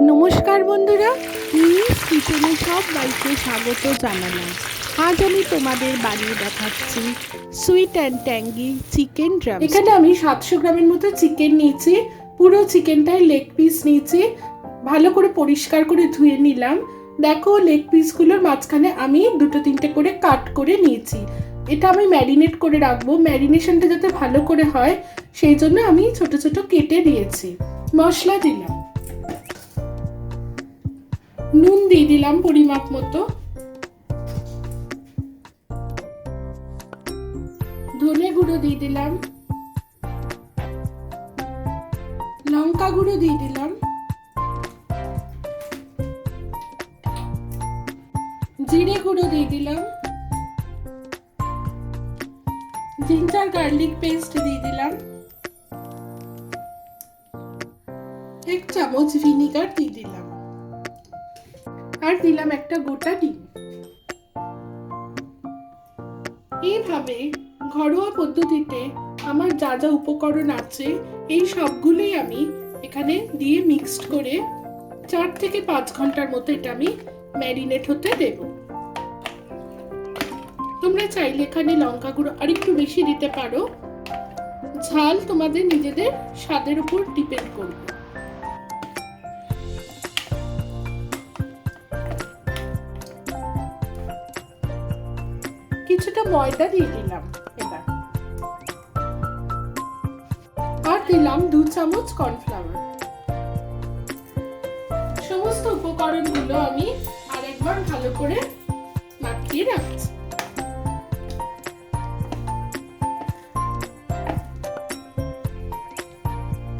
নমস্কার বন্ধুরা, মিস কিচেনে সব বাইকে স্বাগত জানালাম। আজ আমি তোমাদের বানিয়ে দেখাচ্ছি sweet and tangy chicken drum. এখানে আমি 700 গ্রামের মতো চিকেন নিয়েছি। পুরো চিকেনটাই লেগ পিস নিয়েছি, ভালো করে পরিষ্কার করে ধুয়ে নিলাম। দেখো, লেগ পিসগুলোর মাঝখানে আমি দুটো তিনটে করে কাট করে নিয়েছি। এটা আমি ম্যারিনেট করে রাখবো, ম্যারিনেশনটা যাতে ভালো করে হয় সেই জন্য আমি ছোট ছোট কেটে দিয়েছি। মশলা দিলাম, নুন দিয়ে দিলাম পরিমাপ মতো, ধনে গুঁড়ো দিয়ে দিলাম, লঙ্কা গুঁড়ো দিয়ে দিলাম, জিরে গুঁড়ো দিয়ে দিলাম, জিঞ্জার গার্লিক পেস্ট দিয়ে দিলাম, 1 চামচ ভিনিগার দিয়ে দিলাম, আর দিলাম একটা গোটা ডিম। এইভাবে ঘরোয়া পদ্ধতিতে আমার যা যা উপকরণ আছে এই সবগুলোই আমি এখানে দিয়ে মিক্সড করে 4 থেকে 5 ঘন্টার মতো এটা আমি ম্যারিনেট হতে দেব। তোমরা চাইলে এখানে লঙ্কা গুঁড়ো আর একটু বেশি দিতে পারো, ঝাল তোমাদের নিজেদের স্বাদের উপর ডিপেন্ড করবে। কিছুটা ময়দা দিয়ে দিলাম এবার, আর দিলাম 2 চামচ কর্নফ্লাওয়ার। সমস্ত উপকরণগুলো আমি আরেকবার ভালো করে মাখিয়ে রাখছি।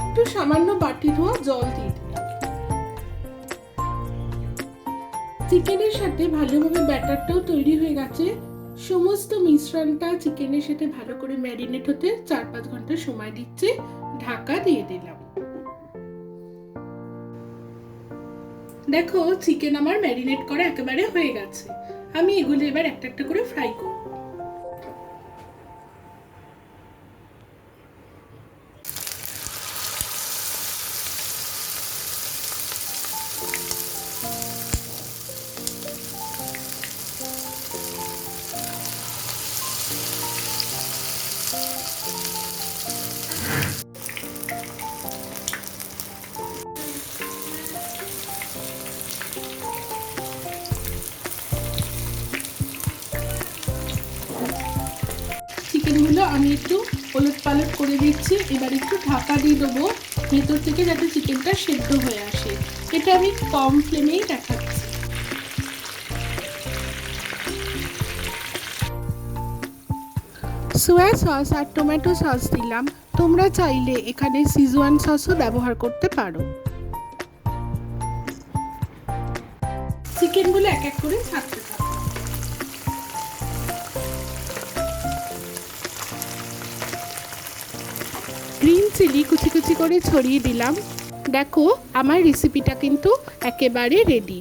একটু সামান্য বাটি ধোয়া জল দিয়ে দিলাম। চিকেনের সাথে ভালোভাবে ব্যাটারটাও তৈরি হয়ে গেছে। সমস্ত মিশ্রণটা চিকেনের সাথে ভালো করে ম্যারিনেট হতে 4-5 ঘন্টা সময় দিচ্ছে। ঢাকা দিয়ে দিলাম। দেখো, চিকেন আমার ম্যারিনেট করা একেবারে হয়ে গেছে। আমি এগুলো এবার একটা একটা করে ফ্রাই করব। চিকেনগুলো আমি একটু ওলট পালট করে দিচ্ছি। এবার একটু ঢাকা দিয়ে দেবো ভেতর থেকে, যাতে চিকেনটা সেদ্ধ হয়ে আসে। এটা আমি কম ফ্লেমেই দেখাচ্ছি। সোয়া সস আর টমেটো সস দিলাম। তোমরা চাইলে এখানে সিজওয়ান সসও ব্যবহার করতে পারো। চিকেনগুলো এক এক করে ছাড়তে থাকো। গ্রিন চিলি কুচি কুচি করে ছড়িয়ে দিলাম। দেখো, আমার রেসিপিটা কিন্তু একেবারে রেডি।